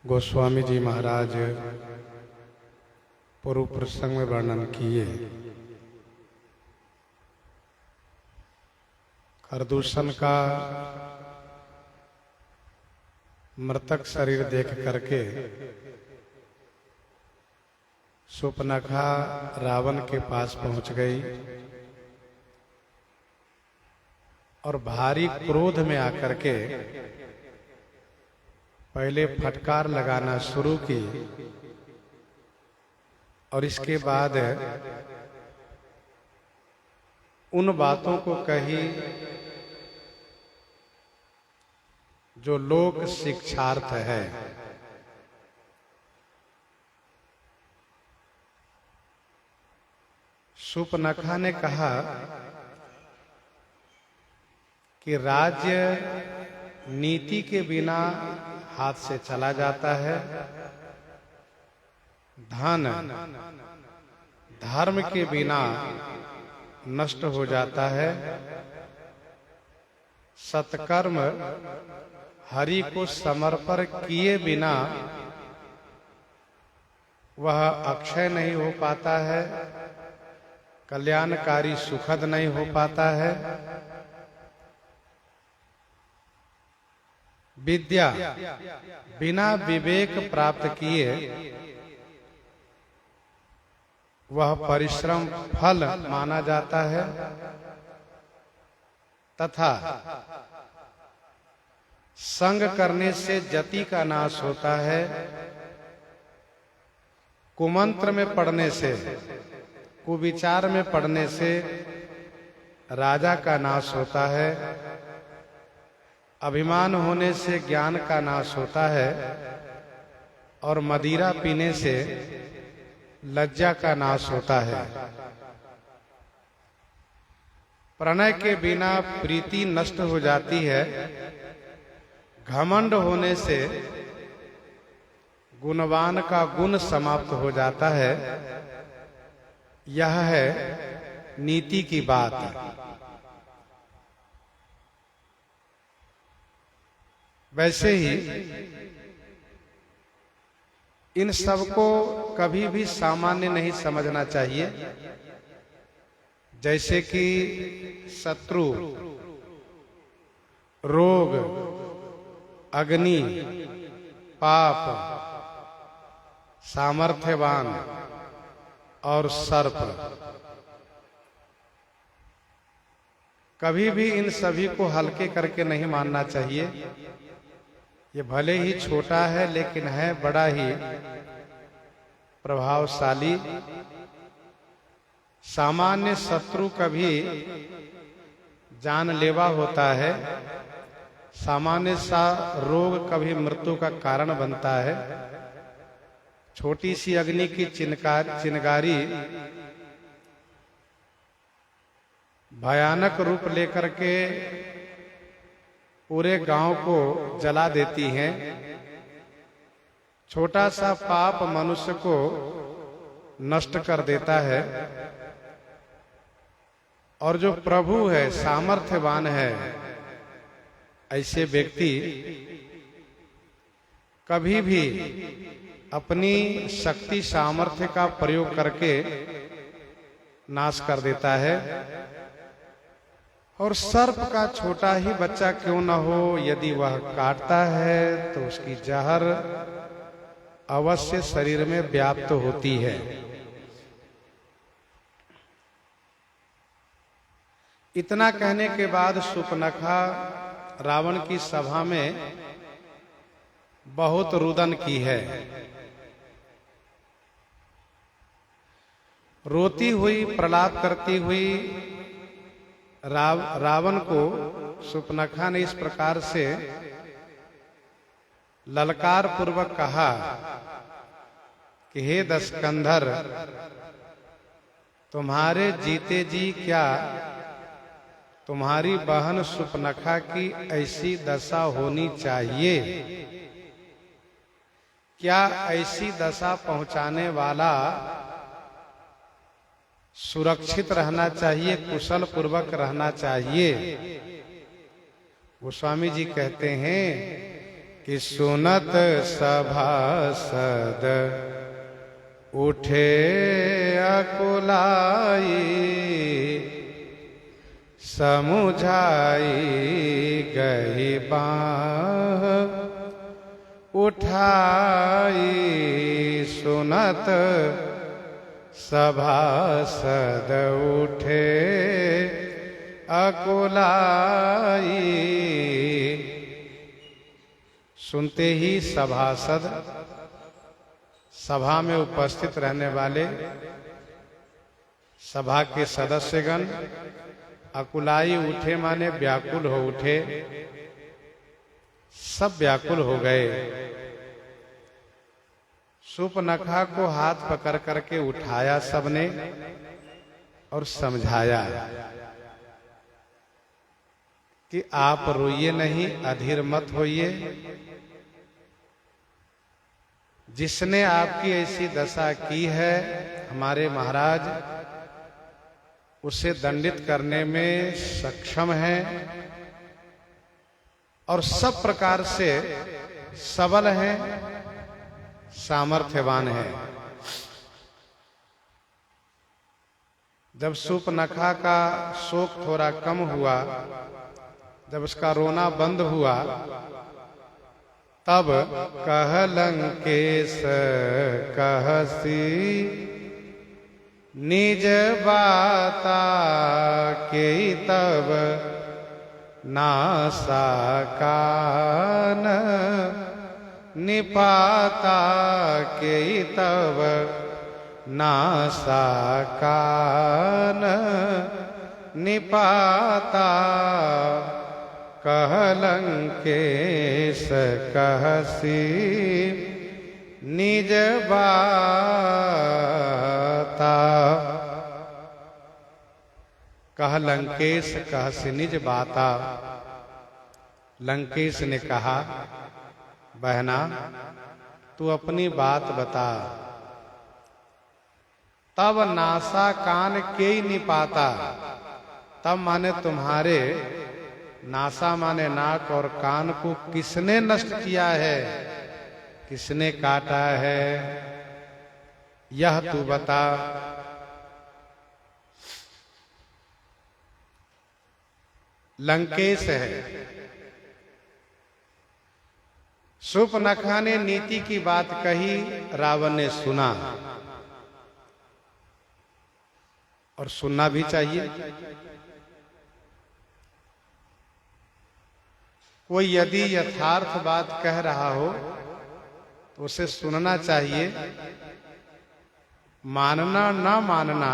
गोस्वामी जी महाराज पूर्व प्रसंग में वर्णन किए। खरदूषण का मृतक शरीर देख करके शूर्पणखा रावण के पास पहुंच गई और भारी क्रोध में आकर के पहले फटकार लगाना शुरू की और इसके बाद उन बातों को कही जो लोक शिक्षार्थ है। शूर्पणखा ने कहा कि राज्य नीति के बिना हाथ से चला जाता है, धन धर्म के बिना नष्ट हो जाता है, सत्कर्म हरि को समर्पण किए बिना वह अक्षय नहीं हो पाता है, कल्याणकारी सुखद नहीं हो पाता है। विद्या बिना विवेक प्राप्त किए वह परिश्रम फल माना जाता है तथा संग करने से जति का नाश होता है, कुमंत्र में पढ़ने से, कुविचार में पढ़ने से राजा का नाश होता है, अभिमान होने से ज्ञान का नाश होता है और मदिरा पीने से लज्जा का नाश होता है। प्रणय के बिना प्रीति नष्ट हो जाती है, घमंड होने से गुणवान का गुण समाप्त हो जाता है। यह है नीति की बात। वैसे ही इन सबको कभी भी सामान्य नहीं समझना चाहिए। जैसे कि शत्रु, रोग, अग्नि, पाप, सामर्थ्यवान और सर्प, कभी भी इन सभी को हल्के करके नहीं मानना चाहिए। ये भले ही छोटा है लेकिन है बड़ा ही प्रभावशाली। सामान्य शत्रु कभी जानलेवा होता है, सामान्य सा रोग कभी मृत्यु का कारण बनता है, छोटी सी अग्नि की चिनगारी भयानक रूप लेकर के पूरे गांव को जला देती हैं। छोटा सा पाप मनुष्य को नष्ट कर देता है और जो प्रभु है, सामर्थ्यवान है, ऐसे व्यक्ति कभी भी अपनी शक्ति सामर्थ्य का प्रयोग करके नाश कर देता है। और सर्प का छोटा ही बच्चा क्यों न हो, यदि वह काटता है तो उसकी जहर अवश्य शरीर में व्याप्त होती है। इतना कहने के बाद शूर्पणखा रावण की सभा में बहुत रुदन की है। रोती हुई, प्रलाप करती हुई रावण को शूर्पणखा ने इस प्रकार से ललकार पूर्वक कहा कि हे दशकंधर, तुम्हारे जीते जी क्या तुम्हारी बहन शूर्पणखा की ऐसी दशा होनी चाहिए? क्या ऐसी दशा पहुंचाने वाला सुरक्षित रहना चाहिए, कुशल पूर्वक रहना चाहिए? गोस्वामी जी कहते हैं कि सुनत सभासद उठे अकुलाई, समुझाई गई बाह उठाई। सुनत सभासद उठे अकुलाई। सुनते ही सभासद, सभा में उपस्थित रहने वाले सभा के सदस्यगण अकुलाई उठे, माने व्याकुल हो उठे। सब व्याकुल हो गए। सूर्पनखा को हाथ पकड़ करके उठाया सबने और समझाया कि आप रोइए नहीं, अधीर मत होइए। जिसने आपकी ऐसी दशा की है हमारे महाराज, उसे दंडित करने में सक्षम है और सब प्रकार से सबल है, सामर्थ्यवान है। जब सूर्पनखा का शोक थोड़ा कम हुआ, जब उसका रोना बंद हुआ, तब कह लंकेश कहसी निज बाता के तब नासा कान निपाता के तब नासा कान निपाता। कह लंकेश कहसी निज बाता। कह लंकेश कहसी निज बाता। लंकेश ने कहा, बहना तू अपनी बात बता। तब नासा कान के ही नहीं पाता। तब माने तुम्हारे, नासा माने नाक और कान को किसने नष्ट किया है, किसने काटा है, यह तू बता। लंकेश है। सूर्पनखा ने नीति की बात कही, रावण ने सुना और सुनना भी चाहिए। कोई यदि यथार्थ बात कह रहा हो तो उसे सुनना चाहिए। मानना ना मानना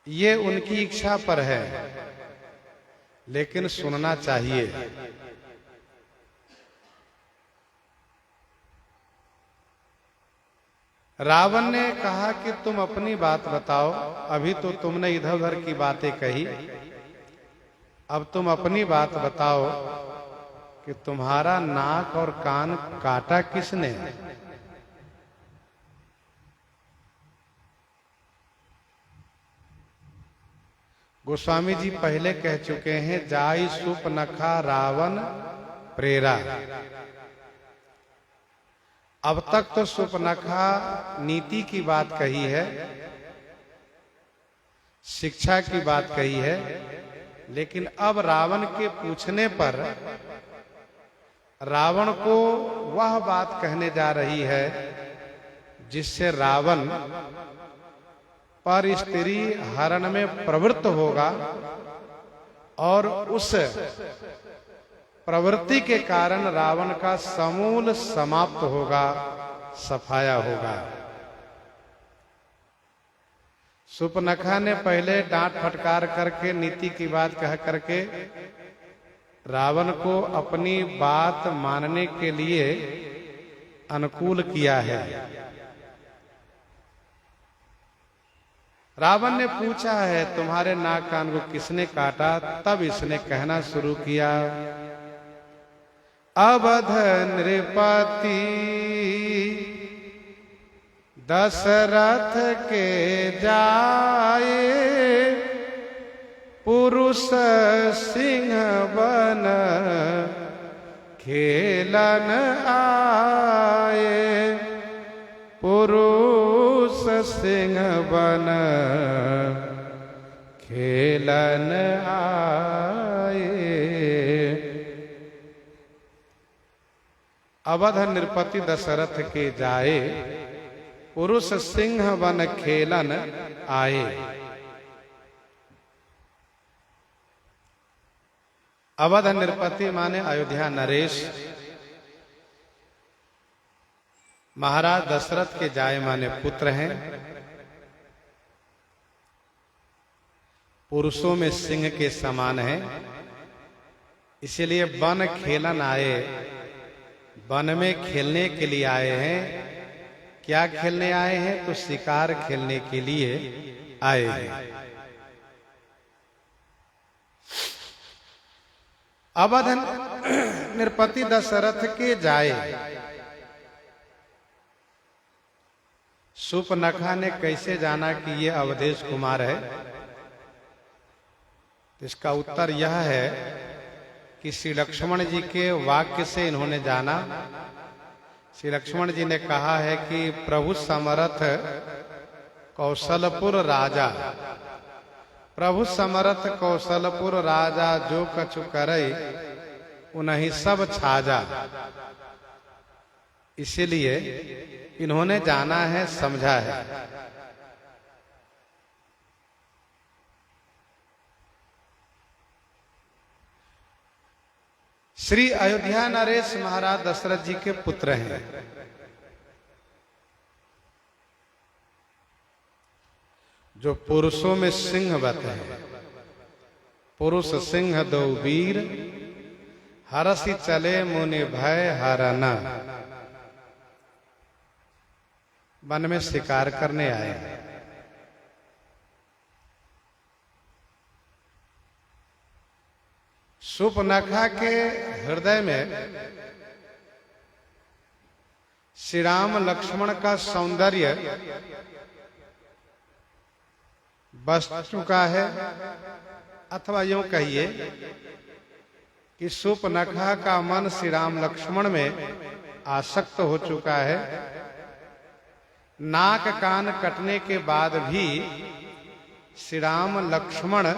ये उनकी इच्छा पर है, लेकिन सुनना चाहिए। रावण ने कहा कि तुम अपनी बात बताओ। अभी तो तुमने इधर उधर की बातें कही, अब तुम अपनी बात बताओ कि तुम्हारा नाक और कान काटा किसने। गोस्वामी जी पहले कह चुके हैं, जाई सूर्पनखा रावण प्रेरा। अब तक तो सूर्पनखा नीति की बात कही है, शिक्षा की बात कही है, लेकिन अब रावण के पूछने पर रावण को वह बात कहने जा रही है जिससे रावण पर स्त्री हरण में प्रवृत्त होगा और उस प्रवृत्ति के कारण रावण का समूल समाप्त होगा, सफाया होगा। सूर्पनखा ने पहले डांट फटकार करके, नीति की बात कह करके रावण को अपनी बात मानने के लिए अनुकूल किया है। रावण ने पूछा है तुम्हारे नाक कान को किसने काटा, तब इसने कहना शुरू किया, अवध नृपति दशरथ के जाए, पुरुष सिंह बन खेलन आए पुरुष सिंह बन खेलन आए। अवध नृपति दशरथ के जाए पुरुष सिंह बन खेलन आए। अवध नृपति माने अयोध्या नरेश, महाराज दशरथ के जाए माने पुत्र हैं। पुरुषों में सिंह के समान हैं, इसीलिए वन खेलन आए। वन में खेलने के लिए आए हैं। क्या खेलने आए हैं? तो शिकार खेलने के लिए आए हैं। अवध नृपति दशरथ के जाए। शूर्पणखा ने कैसे जाना कि ये अवधेश कुमार है? इसका उत्तर यह है कि श्री लक्ष्मण जी के वाक्य से इन्होंने जाना। श्री लक्ष्मण जी ने कहा है कि प्रभु समरथ कौशलपुर राजा, प्रभु समरथ कौशलपुर राजा, जो कछु करई उन्हीं सब छाजा। इसीलिए इन्होंने जाना है, समझा है। श्री अयोध्या नरेश महाराज दशरथ जी के पुत्र हैं। जो पुरुषों में सिंहवत है। पुरुष सिंह दो वीर, हरसि चले मुनि भय हरना। वन में शिकार करने आए हैं। शूर्पणखा के हृदय में श्री राम लक्ष्मण का सौंदर्य बस चुका है, अथवा यूं कहिए कि शूर्पणखा का मन श्री राम लक्ष्मण में आसक्त हो चुका है। नाक कान कटने के बाद भी श्री राम लक्ष्मण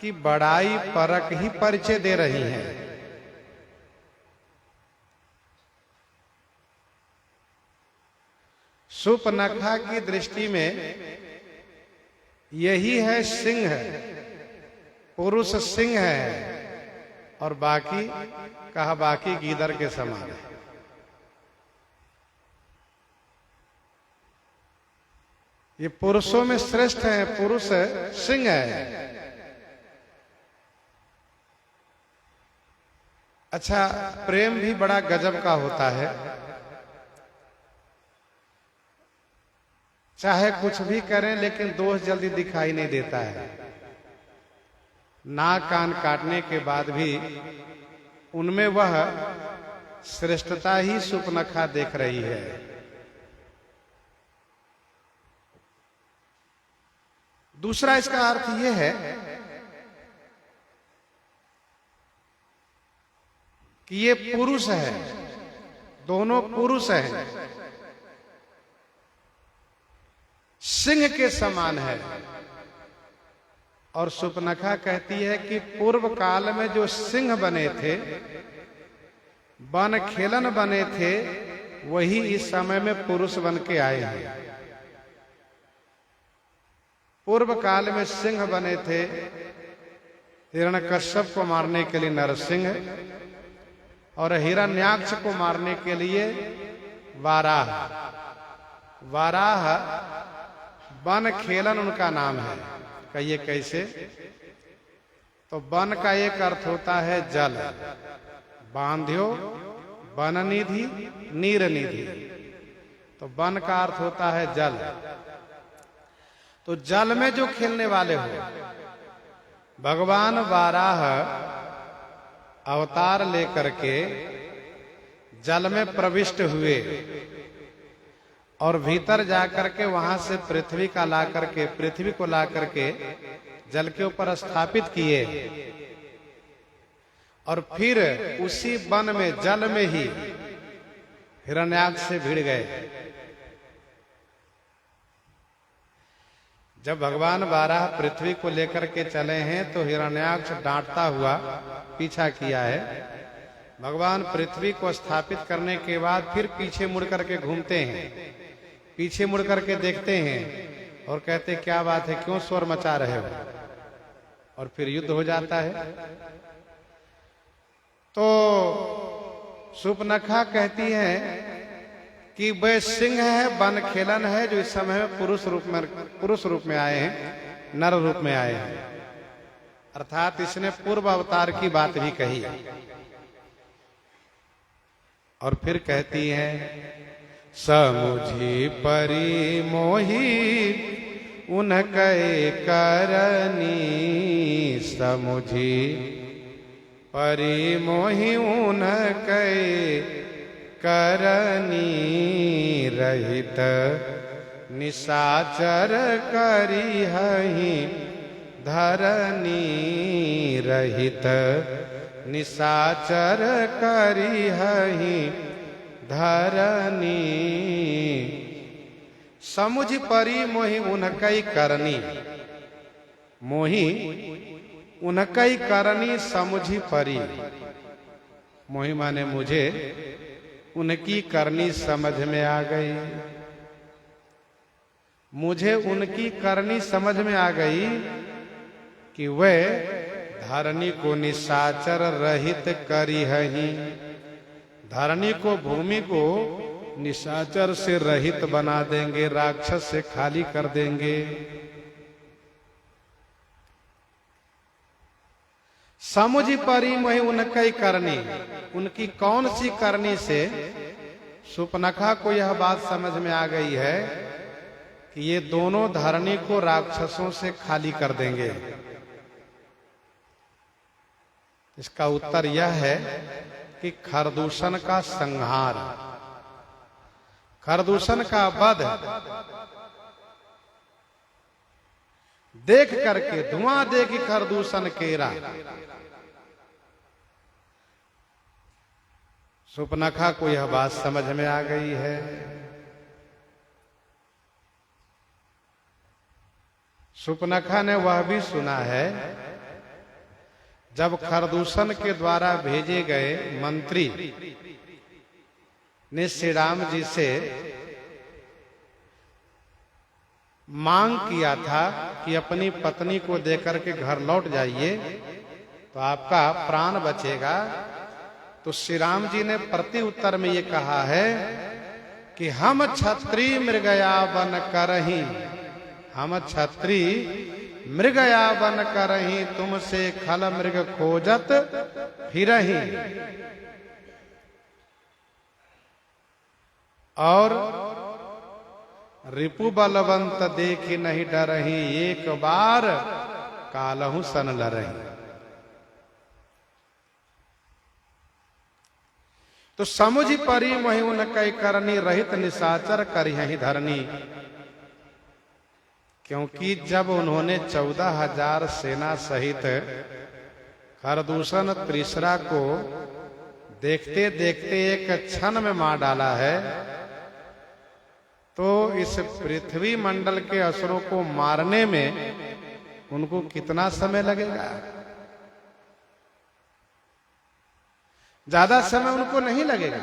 की बड़ाई परख ही परिचय दे रही हैं। शूर्पणखा की दृष्टि में यही है सिंह, पुरुष सिंह है, और बाकी कहा बाकी गीदड़ के समान है। ये पुरुषों में श्रेष्ठ है, पुरुष सिंह है। अच्छा, प्रेम भी बड़ा गजब का होता है। चाहे कुछ भी करें लेकिन दोष जल्दी दिखाई नहीं देता है। नाक कान काटने के बाद भी उनमें वह श्रेष्ठता ही शूर्पणखा देख रही है। दूसरा इसका अर्थ यह है कि ये पुरुष है, दोनों पुरुष हैं, सिंह के समान है। और शूर्पणखा कहती है कि पूर्व काल में जो सिंह बने थे, वन खेलन बने थे, वही इस समय में पुरुष बन के आए हैं। पूर्व काल में सिंह बने थे हिरण्यकश्यप को मारने के लिए नरसिंह, और हिरण्याक्ष को मारने के लिए वाराह। वाराह वन खेलन उनका नाम है। कहिए कैसे? तो वन का एक अर्थ होता है जल, बांध्यो वन निधि नीर निधि, तो वन का अर्थ होता है जल। तो जल में जो खेलने वाले हो, भगवान वाराह अवतार लेकर के जल में प्रविष्ट हुए और भीतर जाकर के वहां से पृथ्वी का ला करके, पृथ्वी को ला करके जल के ऊपर स्थापित किए। और फिर उसी वन में जल में ही हिरण्याक्ष से भिड़ गए। जब भगवान बारह पृथ्वी को लेकर के चले हैं तो हिरण्याक्ष डांटता हुआ पीछा किया है। भगवान पृथ्वी को स्थापित करने के बाद फिर पीछे मुड़ करके घूमते हैं, पीछे मुड़ करके देखते हैं और कहते क्या बात है, क्यों शोर मचा रहे हो, और फिर युद्ध हो जाता है। तो शूर्पणखा कहती है कि वह सिंह है, वन खेलन है, जो इस समय में पुरुष रूप में आए हैं, नर रूप में आए हैं। अर्थात इसने पूर्व अवतार की बात भी कही है। और फिर कहती है समुझी परी मोही उनके करनी, समुझी परी मोहि उनके करनी, रहित निशाचर करी हहि धरनी, रहित निशाचर करी हहि धरनी। समुझ परी मोहि उनके करनी, मोहि उनकई करनी समुझी परी। मोहि माने मुझे उनकी करनी समझ में आ गई, मुझे उनकी करनी समझ में आ गई कि वह धरनी को निशाचर रहित करी हहि, धरनी को, भूमि को निशाचर से रहित बना देंगे, राक्षस से खाली कर देंगे। समुझ परी मोहि उनकी करनी, उनकी कौन सी करनी से शूर्पणखा को यह बात समझ में आ गई है कि ये दोनों धरनी को राक्षसों से खाली कर देंगे। इसका उत्तर यह है कि खरदूषण का संहार, खरदूषण का वध देख करके, धुआं देखी खरदूषण केरा। शूर्पणखा को यह बात समझ में आ गई है। शूर्पणखा ने वह भी सुना है जब खरदूषण के द्वारा भेजे गए मंत्री ने श्री राम जी से मांग किया था कि अपनी पत्नी को देकर के घर लौट जाइए तो आपका प्राण बचेगा, तो श्री राम जी ने प्रति उत्तर में ये कहा है कि हम क्षत्रिय मृगया वन करही, हम क्षत्रिय मृगया वन करही, तुमसे खल मृग खोजत फिरही। और रिपु बलवंत देखी नहीं डरही, एक बार कालहु सन लरही। तो समुझ परी मोहि उनके करनी, रहित निशाचर करिहि धरनी। क्योंकि जब उन्होंने 14,000 सेना सहित खरदूषण त्रिशरा को देखते देखते एक क्षण में मार डाला है, तो इस पृथ्वी मंडल के असुरों को मारने में उनको कितना समय लगेगा? ज्यादा समय उनको नहीं लगेगा।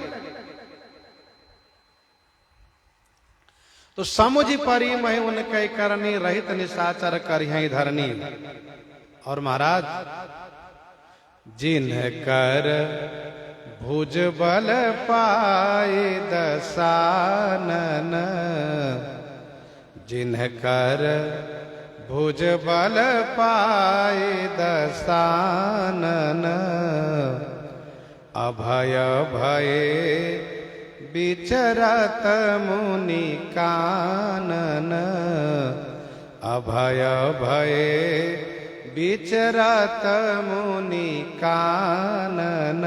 तो समुझ परी मोहि उनके करनी, रहित निशाचर करिहि धरनी। और महाराज, जिन्ह कर भुज बल पाए दसानन, जिन्ह कर भुज बल पाए दसानन, अभय भये विचरत मुनि कानन, अभय भये विचरत मुनि कानन।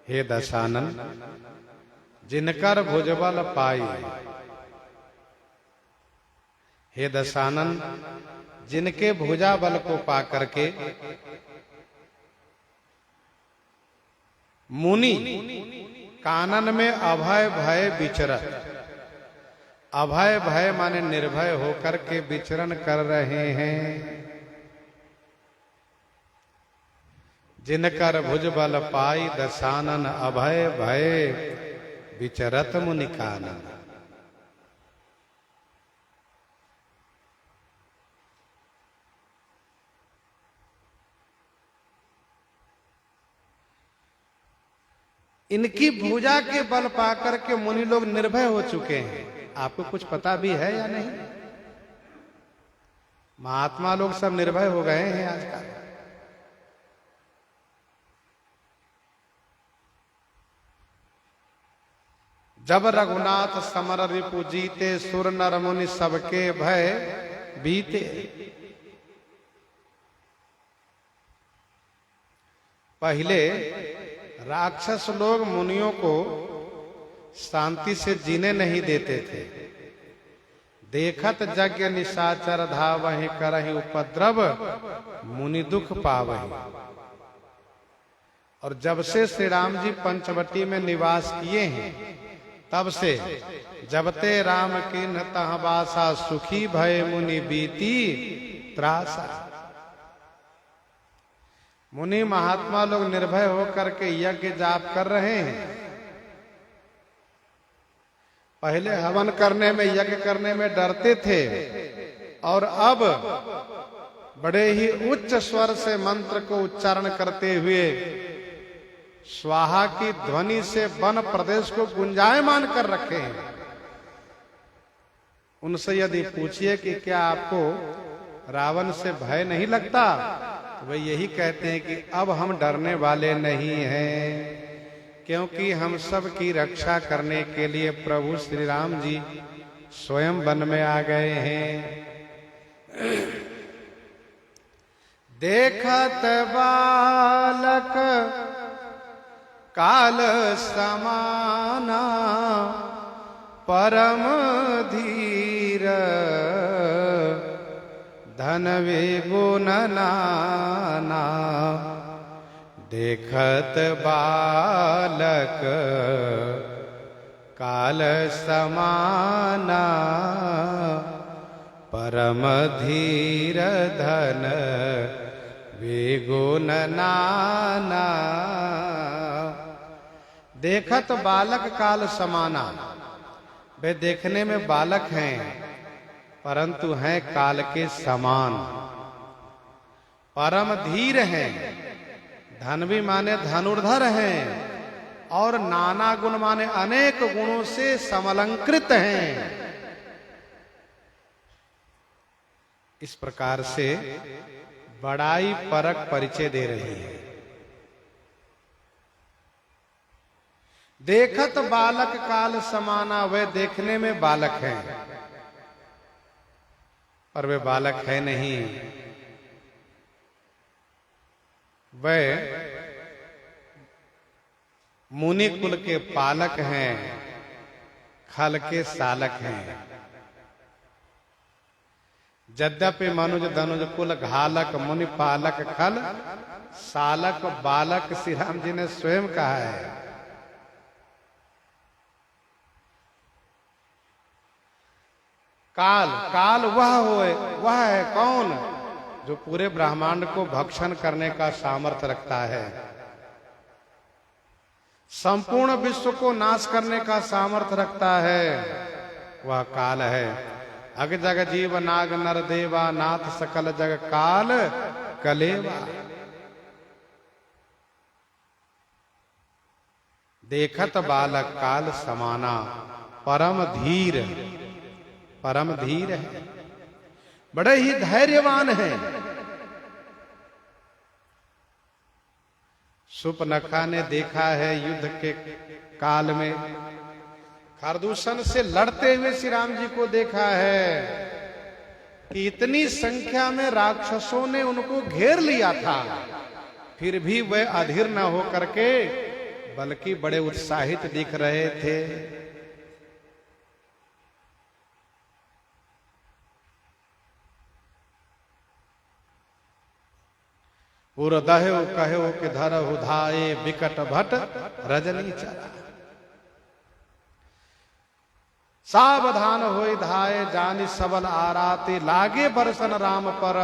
हे दशानन, जिनकर भुजबल पाई, हे दशानन, जिनके भुजा बल को पा करके मुनि कानन में अभय भय विचरत, अभय भय माने निर्भय होकर के विचरण कर रहे हैं। जिनकर भुज बल पाई दशानन, अभय भय विचरत मुनि कानन। इनकी भुजा के बल पाकर के मुनि लोग निर्भय हो चुके हैं। आपको कुछ पता भी है या नहीं? महात्मा लोग सब निर्भय हो गए हैं आजकल। जब रघुनाथ समर रिपु जीते, सुर नर मुनि सबके भय बीते। पहले राक्षस लोग मुनियों को शांति से जीने नहीं देते थे। देखत यज्ञ निशाचर धावहि, करहि उपद्रव मुनि दुख पावहि। और जब से श्री राम जी पंचवटी में निवास किए हैं, तब से जबते राम किन्ह तह बासा, सुखी भय मुनि बीती त्रासा। मुनि महात्मा लोग निर्भय होकर के यज्ञ जाप कर रहे हैं। पहले हवन करने में, यज्ञ करने में डरते थे, और अब बड़े ही उच्च स्वर से मंत्र को उच्चारण करते हुए स्वाहा की ध्वनि से वन प्रदेश को गुंजायमान कर रखे हैं। उनसे यदि पूछिए कि क्या आपको रावण से भय नहीं लगता, तो वे यही कहते हैं कि अब हम डरने वाले नहीं हैं, क्योंकि हम सब की रक्षा करने के लिए प्रभु श्री राम जी स्वयं वन में आ गए हैं। देखत बालक काल समाना, परम धीर धन विगुण नाना। देखत बालक काल समाना, परम धीर धन विगुण नाना। देखत बालक काल समाना, वे देखने में बालक हैं परंतु हैं काल के समान। परम धीर हैं, धनवी माने धनुर्धर हैं, और नाना गुण माने अनेक गुणों से समलंकृत हैं। इस प्रकार से बड़ाई परक परिचय दे रही है। देखत बालक काल समाना, वे देखने में बालक हैं पर वे बालक है नहीं। वे मुनि कुल के पालक हैं, खल के सालक हैं। यद्यपि मनुज धनुज कुल घालक, मुनि पालक खल सालक बालक, श्री राम जी ने स्वयं कहा है। काल, काल वह है कौन जो पूरे ब्रह्मांड को भक्षण करने का सामर्थ्य रखता है, संपूर्ण विश्व को नाश करने का सामर्थ्य रखता है, वह काल है। अग जग जीव नाग नर देवा, नाथ सकल जग काल कलेवा। देखत बालक काल समाना, परम धीर, परम धीर है, बड़े ही धैर्यवान हैं। सुपनखा ने देखा है युद्ध के काल में, खरदूषण से लड़ते हुए श्री राम जी को देखा है कि इतनी संख्या में राक्षसों ने उनको घेर लिया था, फिर भी वे अधीर न होकर के बल्कि बड़े उत्साहित दिख रहे थे। पुर दह्यो कहो कि धरहु धाये बिकट भट रजनी चरा। सावधान होई धाये जानि सबल आराती, लागे बरसन राम पर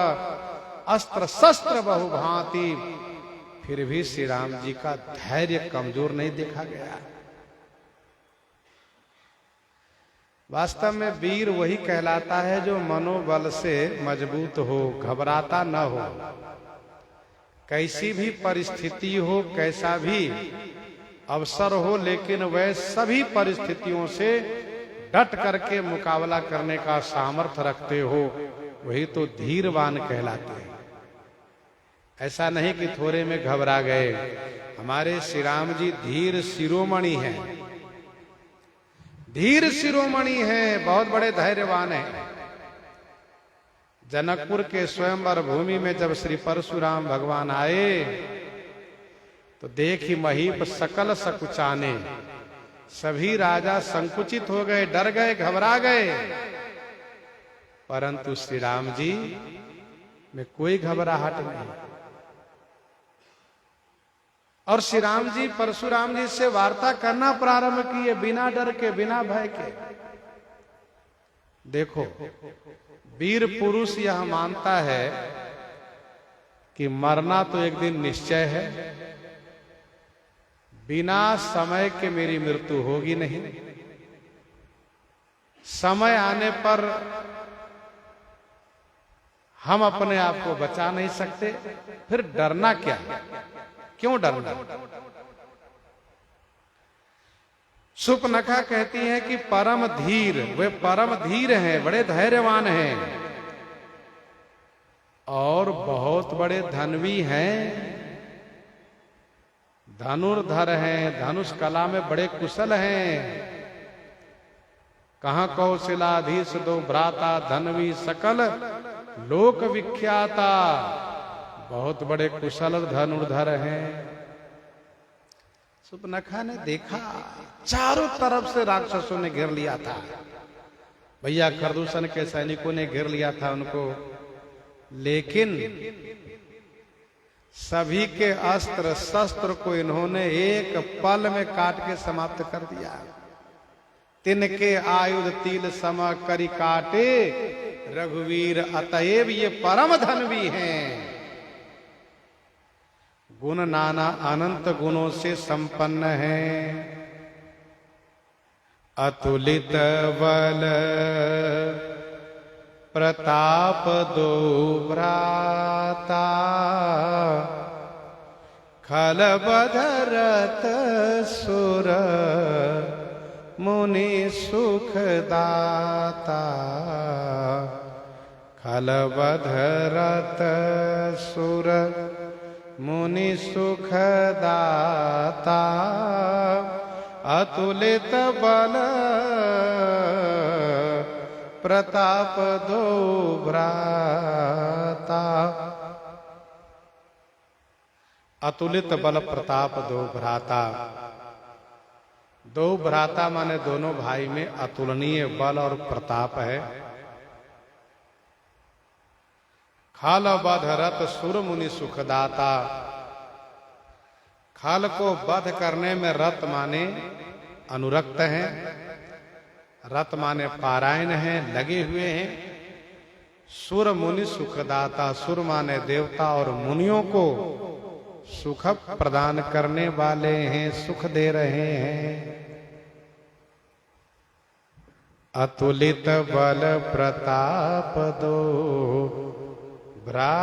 अस्त्र शस्त्र बहु भांति। फिर भी श्री राम जी का धैर्य कमजोर नहीं देखा गया। वास्तव में वीर वही कहलाता है जो मनोबल से मजबूत हो, घबराता न हो। कैसी भी परिस्थिति हो, कैसा भी अवसर हो, लेकिन वह सभी परिस्थितियों से डट करके मुकाबला करने का सामर्थ्य रखते हो, वही तो धीरवान कहलाते हैं। ऐसा नहीं कि थोड़े में घबरा गए। हमारे श्री राम जी धीर शिरोमणि हैं, धीर शिरोमणि हैं, बहुत बड़े धैर्यवान हैं। जनकपुर के स्वयंवर भूमि में जब श्री परशुराम भगवान आए तो देखी महीप सकल सकुचाने, सभी राजा संकुचित हो गए, डर गए, घबरा गए। परंतु श्री राम जी में कोई घबराहट नहीं। और श्री राम जी परशुराम जी से वार्ता करना प्रारंभ किए, बिना डर के, बिना भय के। देखो, वीर पुरुष यह मानता है कि मरना तो एक दिन निश्चय है, बिना समय के मेरी मृत्यु होगी नहीं। समय आने पर हम अपने आप को बचा नहीं सकते, फिर डरना क्या, क्यों डरना। सुपनखा कहती है कि परम धीर, वे परम धीर हैं, बड़े धैर्यवान हैं और बहुत बड़े धनवी हैं, धनुर्धर हैं, धनुष कला में बड़े कुशल हैं। कहां कौशलाधीश दो भ्राता, धनवी सकल लोक विख्याता। बहुत बड़े कुशल धनुर्धर हैं। सुपनखा ने देखा चारों तरफ से राक्षसों ने घेर लिया था। भैया खरदूषण के सैनिकों ने घेर लिया था उनको, लेकिन सभी के अस्त्र शस्त्र को इन्होंने एक पल में काट के समाप्त कर दिया। तिनके आयुध तिल सम करी काटे, रघुवीर अतएव ये परम धनवी हैं। गुण नाना अनंत गुणों से संपन्न है, अतुलित बल प्रताप दो भ्राता, खल बधरत सुर मुनि सुख दाता। खल बधरत सुर मुनि सुख दाता, अतुलित बल प्रताप दो भ्राता। अतुलित बल प्रताप दो भ्राता। दो भ्राता माने दोनों भाई में अतुलनीय बल और प्रताप है। खल बध रत सुर मुनि सुखदाता। खल को वध करने में रत माने अनुरक्त हैं, रत माने पारायण हैं, लगे हुए हैं। सुर मुनि सुखदाता, सुर माने देवता और मुनियों को सुख प्रदान करने वाले हैं, सुख दे रहे हैं। अतुलित बल प्रताप दो भ्राता।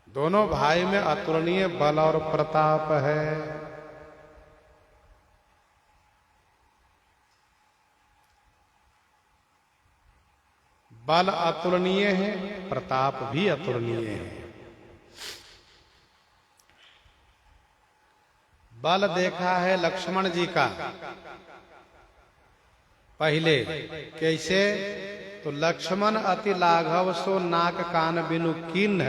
दोनों भाई में अतुलनीय बल और प्रताप है। बल अतुलनीय है, प्रताप भी अतुलनीय है। बल देखा है लक्ष्मण जी का पहले, कैसे तो लक्ष्मण अति लाघव सो नाक कान बिनु कीन्ह।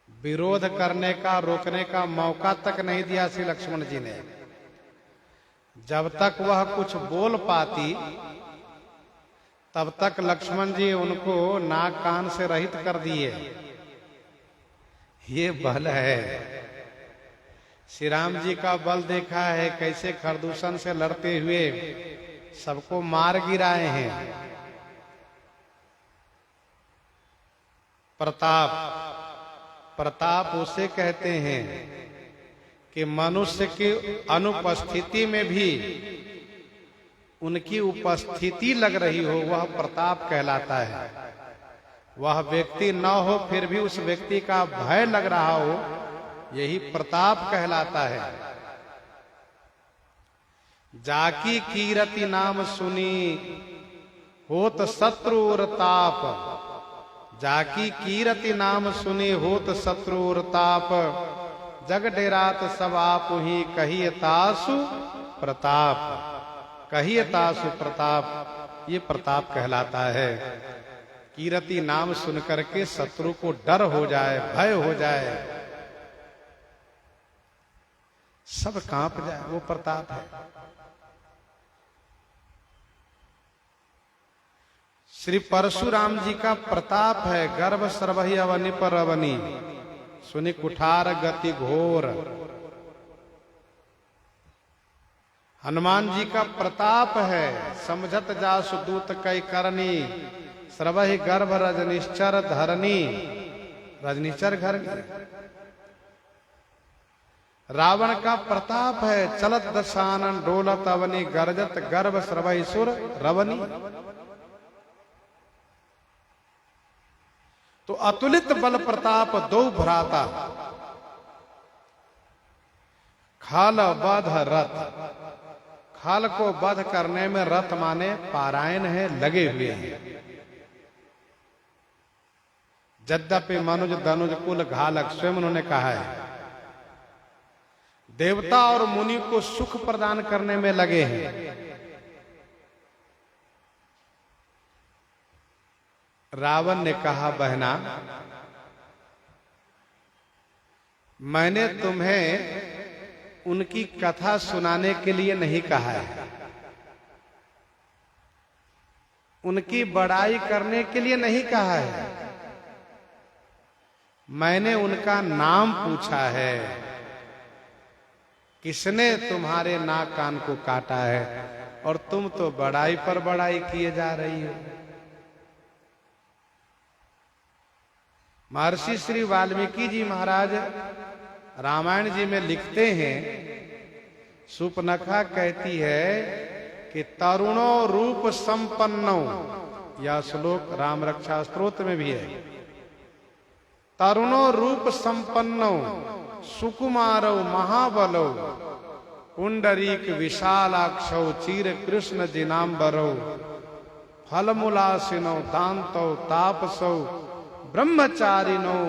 विरोध करने का, रोकने का मौका तक नहीं दिया श्री लक्ष्मण जी ने। जब तक वह कुछ बोल पाती तब तक लक्ष्मण जी उनको नाक कान से रहित कर दिए। ये बल है। श्री राम जी का बल देखा है, कैसे खरदूषण से लड़ते हुए सबको मार गिराए हैं। प्रताप, प्रताप उसे कहते हैं कि मनुष्य की अनुपस्थिति में भी उनकी उपस्थिति लग रही हो, वह प्रताप कहलाता है। वह व्यक्ति न हो फिर भी उस व्यक्ति का भय लग रहा हो, यही प्रताप कहलाता है। जाकी कीरति नाम सुनी होत शत्रुर ताप, जाकी कीरति नाम सुनी होत शत्रुर ताप, जग डेरात सब आप ही कहिए तासु प्रताप, कहिए तासु प्रताप, ये प्रताप कहलाता है। कीरति नाम सुनकर के शत्रु को डर हो जाए, भय हो जाए, सब कांप जाए, वो प्रताप है। श्री परशुराम जी का प्रताप है, गर्भ सर्वहि अवनि पर अवनि, सुनि कुठार गति घोर। हनुमान जी का प्रताप है, समझत जासु दूत कई करनी, सर्वहि गर्भ रजनिश्चर धरनी, रजनिश्चर घर। रावण का प्रताप है, चलत दशानन डोलत अवनि, गर्जत गर्भ सर्वहि सुर रवनी। तो अतुलित बल प्रताप दो भ्राता, खाल बध रथ। खाल को बध करने में रथ माने पारायण है, लगे हुए हैं। यद्यपि मनुज धनुज कुल घालक, स्वयं उन्होंने कहा है, देवता और मुनि को सुख प्रदान करने में लगे हैं। रावण ने कहा, बहना मैंने तुम्हें उनकी कथा सुनाने के लिए नहीं कहा है, उनकी बड़ाई करने के लिए नहीं कहा है, मैंने उनका नाम पूछा है। किसने तुम्हारे नाक कान को काटा है, और तुम तो बड़ाई पर बड़ाई किए जा रही हो। महर्षि श्री वाल्मीकि जी महाराज रामायण जी में लिखते हैं, सुपनखा कहती है कि तरुणो रूप संपन्नो, यह श्लोक राम रक्षा स्तोत्र में भी है, तरुणो रूप संपन्नो सुकुमारो महाबलो, पुंडरीक विशालाक्षौ चीर कृष्ण जिनांबरो, फलमूलासिनो दांतो तापसौ ब्रह्मचारिणो,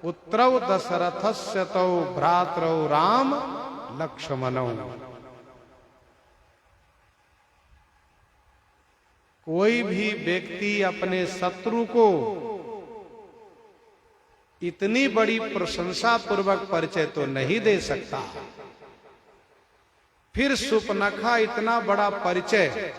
पुत्रौ दशरथस्य तौ भ्रातरौ राम लक्ष्मणौ। कोई भी व्यक्ति अपने शत्रु को इतनी बड़ी प्रशंसा पूर्वक परिचय तो नहीं दे सकता, फिर सुपनखा इतना बड़ा परिचय,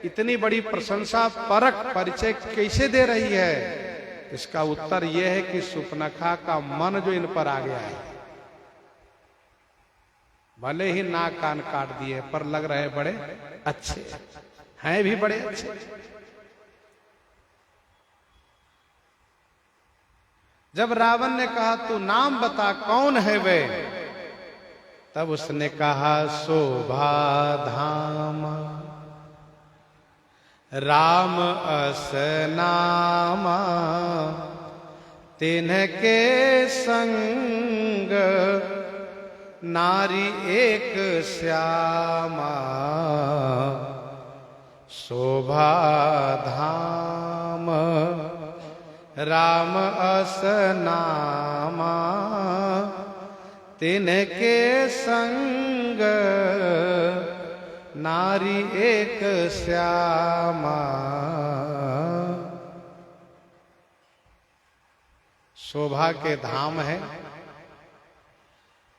इतनी बड़ी प्रशंसा परक परिचय कैसे दे रही है? इसका उत्तर यह है कि सुपनखा का मन जो इन पर आ गया है। भले ही नाक कान काट दिए, पर लग रहे बड़े अच्छे हैं, भी बड़े अच्छे। जब रावण ने कहा तू नाम बता कौन है वे, तब उसने कहा शोभा धाम राम अस नामा, तिनके संग नारी एक श्यामा, शोभा धाम राम अस नामा, तिनके संग नारी एक श्यामा। शोभा के धाम है,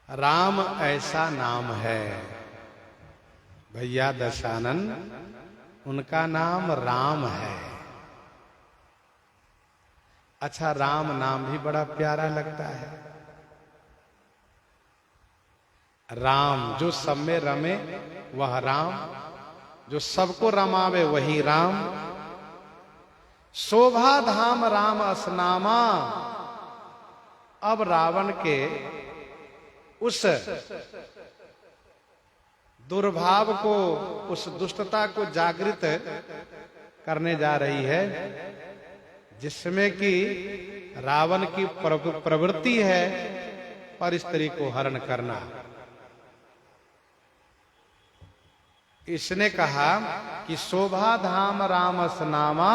राम ऐसा नाम है। भैया दशानन, उनका नाम राम है। अच्छा, राम नाम भी बड़ा प्यारा लगता है। राम जो सब में रमे वह राम, जो सबको रमावे वही राम। शोभा धाम राम असनामा। अब रावण के उस दुर्भाव को, उस दुष्टता को जागृत करने जा रही है, जिसमें कि रावण की प्रवृत्ति है पर स्त्री को हरण करना। इसने कहा कि शोभा धाम रामस नामा,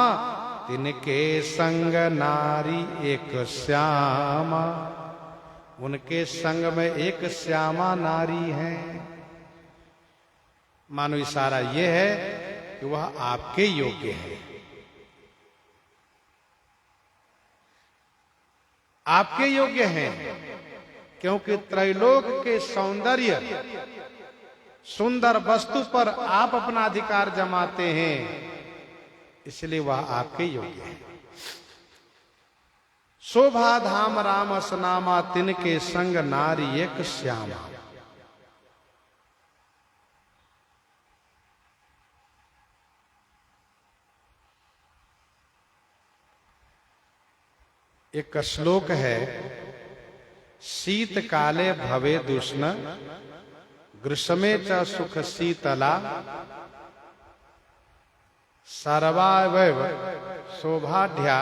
तिनके संग नारी एक श्यामा। उनके संग में एक श्यामा नारी है। मानो इशारा यह है कि वह आपके योग्य है, आपके योग्य हैं, क्योंकि त्रैलोक के सौंदर्य सुंदर वस्तु पर आप अपना अधिकार जमाते हैं, इसलिए वह आपके योग्य है। शोभा धाम राम असनामा, तिनके संग नारी एक श्यामा। एक श्लोक है, शीत काले भवे दुष्ण, ग्रीष्मे च सुख शीतला, सर्वावयव शोभाढ्या,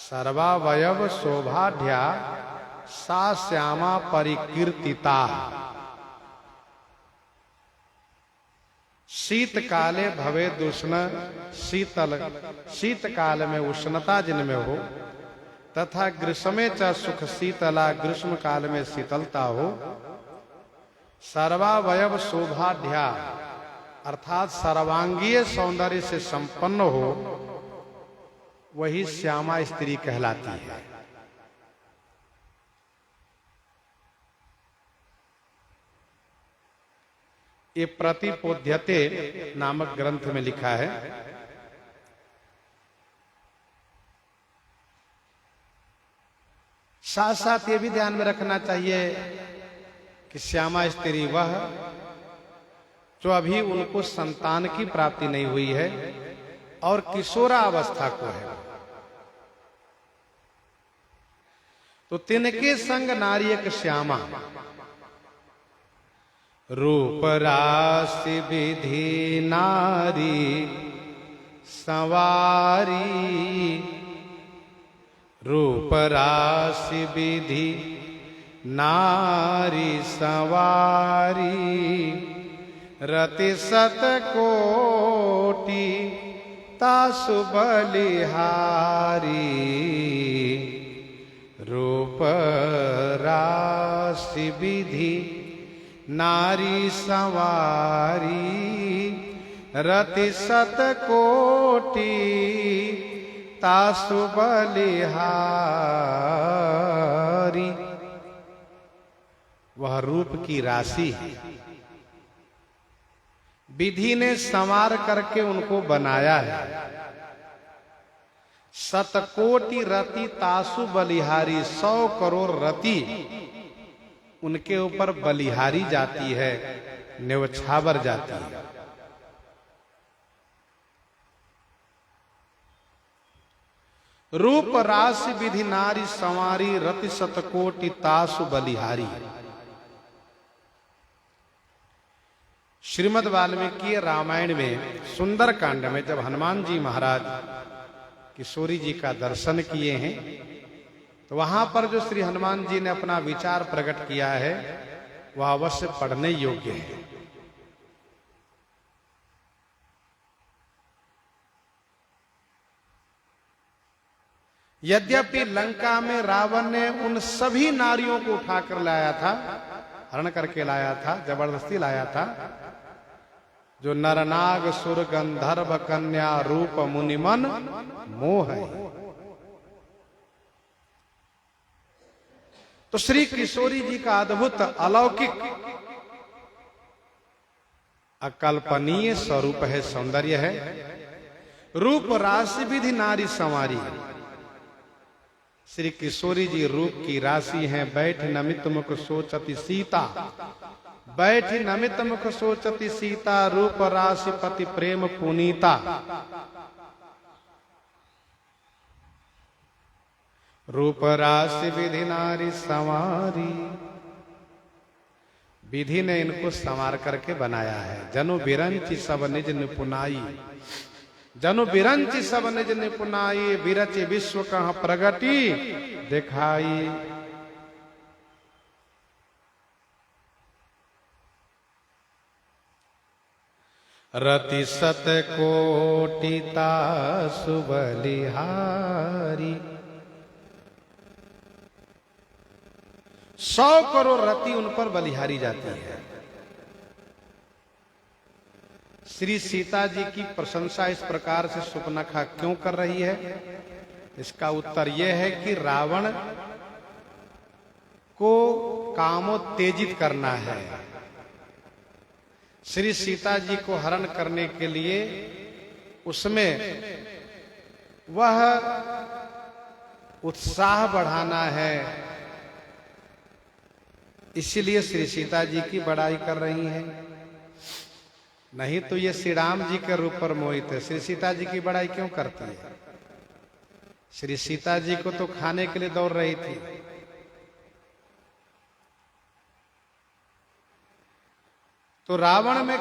सर्वावयव शोभाढ्या, सा श्यामा परिकीर्तिता। शीत काले भवे दुष्ण, शीत काल में उष्णता जिनमें हो, तथा ग्रीष्मे च सुख शीतला, ग्रीष्म काल में शीतलता हो, सर्वावयव शोभाढ्या अर्थात सर्वांगीय सौंदर्य से संपन्न हो, वही श्यामा स्त्री कहलाती है। ये प्रतिपोध्यते नामक ग्रंथ में लिखा है। साथ साथ ये भी ध्यान में रखना चाहिए कि श्यामा स्त्री वह जो अभी उनको संतान की प्राप्ति नहीं हुई है और किशोरावस्था को है, तो तिनके संग नारी एक श्यामा। रूप राशि विधि नारी सवारी, रूप राशि विधि नारी सवारी, रति सत कोटि तासु बलिहारी। रूप राशि विधि नारी सवारी, रति सत कोटि तासु बलिहारी। वह रूप की राशि है, विधि ने संवार करके उनको बनाया है। शतकोटि रति तासु बलिहारी, 100 करोड़ रति उनके ऊपर बलिहारी जाती है, न्यौछावर जाती है। रूप राशि विधि नारी संवारी, रति शतकोटि तासु बलिहारी। श्रीमद् वाल्मीकि रामायण में सुंदरकांड में जब हनुमान जी महाराज किशोरी जी का दर्शन किए हैं, तो वहां पर जो श्री हनुमान जी ने अपना विचार प्रकट किया है वह अवश्य पढ़ने योग्य है। यद्यपि लंका में रावण ने उन सभी नारियों को उठाकर लाया था, हरण करके लाया था, जबरदस्ती लाया था, जो नरनाग सुर गंधर्व कन्या रूप मुनिमन मोह है। तो श्री किशोरी जी का अद्भुत अलौकिक अकल्पनीय स्वरूप है, सौंदर्य है। रूप राशि विधि नारी संवारी। श्री किशोरी जी रूप की राशि हैं। बैठ नमित मुख सोचती सीता, बैठ नमित मुख सोचती सीता, रूप राशि पति प्रेम पुनीता। रूप राशि विधि नारी संवारी। विधि ने इनको संवार करके बनाया है। जनु बिरंची सब निज निपुनाई, जनु बिरंची सब निज निपुनाई, बिरची विश्व कहाँ प्रगति दिखाई। रति सत कोटिता सुबलिहारी। 100 करोड़ रति उन पर बलिहारी जाती है। श्री सीता जी की प्रशंसा इस प्रकार से सुपनखा क्यों कर रही है? इसका उत्तर यह है कि रावण को कामोत्तेजित करना है। श्री सीता जी को हरण करने के लिए उसमें वह उत्साह बढ़ाना है। इसीलिए श्री सीता जी की बड़ाई कर रही हैं। नहीं तो ये श्री राम जी के रूप पर मोहित है। श्री सीता जी की बड़ाई क्यों करती है? श्री सीता जी को तो खाने के लिए दौड़ रही थी। तो रावण में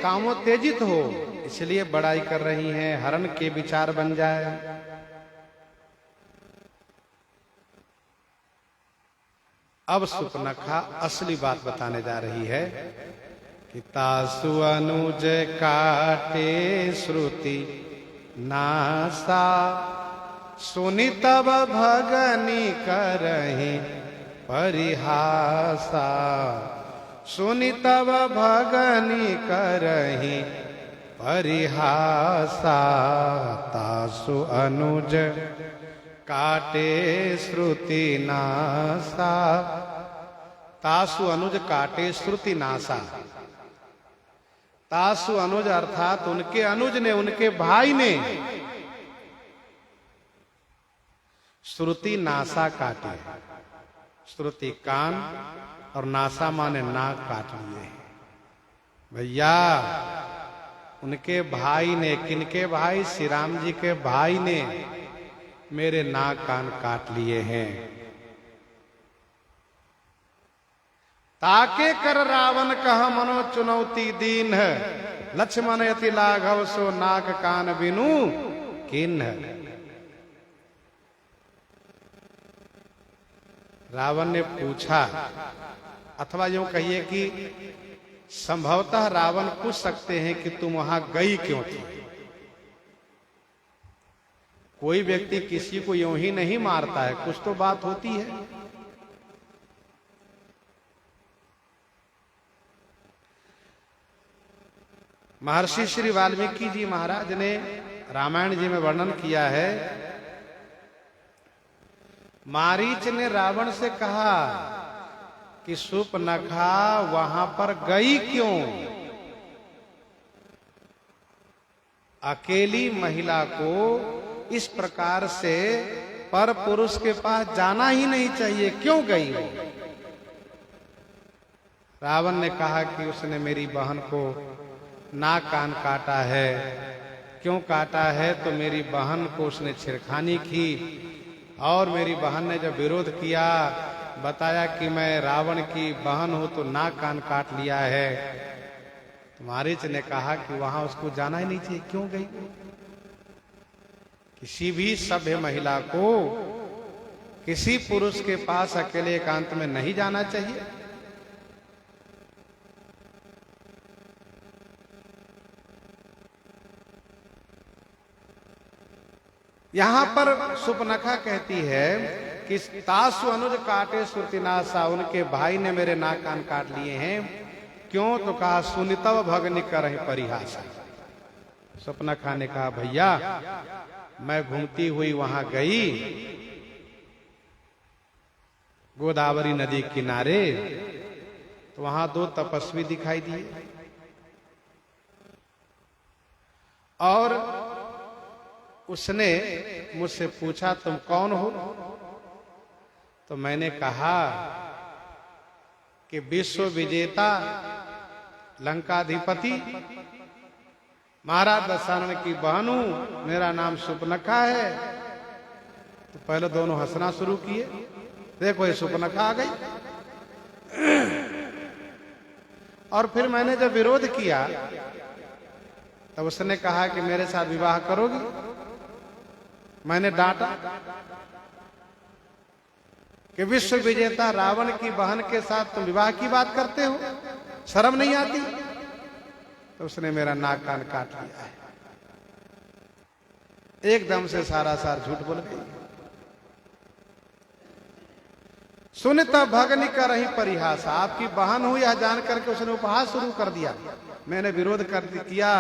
कामोत्तेजित हो, इसलिए बड़ाई कर रही हैं, हरण के विचार बन जाए। अब सुपनखा असली बात बताने जा रही है कि तासु अनुज काटे श्रुति नासा, सुनि तब भगनी करहि परिहासा, सुनि तब भगनी करहि परिहासा। तासु अनुज काटे श्रुति नासा, तासु अनुज काटे श्रुति नासा। तासु अनुज अर्थात उनके अनुज ने, उनके भाई ने श्रुति नासा काटे। श्रुति कान और नासा माने नाक काट लिए। भैया उनके भाई ने, किनके भाई? श्री राम जी के भाई ने मेरे नाक कान काट लिए हैं। ताके कर रावण कह मनो चुनौती दीन है, लक्ष्मण यति लाघव सो नाक कान बिनु किन्ह। रावण ने पूछा, अथवा यूं कहिए कि संभवतः रावण पूछ सकते हैं कि तुम वहां गई क्यों थी? कोई व्यक्ति किसी को यूं ही नहीं मारता है, कुछ तो बात होती है। महर्षि श्री वाल्मीकि जी महाराज ने रामायण जी में वर्णन किया है, मारीच ने रावण से कहा कि सुपनखा वहां पर गई क्यों? अकेली महिला को इस प्रकार से पर पुरुष के पास जाना ही नहीं चाहिए, क्यों गई हो? रावण ने कहा कि उसने मेरी बहन को नाक कान काटा है। क्यों काटा है? तो मेरी बहन को उसने छेड़खानी की और मेरी बहन ने जब विरोध किया, बताया कि मैं रावण की बहन हूं, तो नाक कान काट लिया है। तो मारीच ने कहा कि वहां उसको जाना ही नहीं चाहिए, क्यों गई? किसी भी सभ्य महिला को किसी पुरुष के पास अकेले एकांत में नहीं जाना चाहिए। यहां पर सुपनखा कहती है कि तासु अनुज काटे श्रुतिनासा, उनके भाई ने मेरे नाक कान काट लिए हैं। क्यों? तो कहा सुनितव भगनी करहि परिहासा। सुपनखा ने कहा, भैया मैं घूमती हुई वहां गई गोदावरी नदी किनारे, तो वहां 2 तपस्वी दिखाई दिए। और उसने मुझसे पूछा तुम कौन हो? तो मैंने कहा कि विश्व विजेता लंकाधिपति महाराज दशानन की बहन हूं, मेरा नाम सुपनखा है। तो पहले दोनों हंसना शुरू किए, देखो ये सुपनखा आ गई। और फिर मैंने जब विरोध किया तब उसने कहा कि मेरे साथ विवाह करोगी? मैंने डांटा कि विश्व विजेता रावण की बहन के साथ तुम विवाह की बात करते हो, शर्म नहीं आती? तो उसने मेरा नाक कान काट लिया है। एकदम से सारा सार झूठ बोल गई। सुनता भगनी कर रही परिहास, आपकी बहन हो यह जान करके उसने उपहास शुरू कर दिया। मैंने विरोध कर किया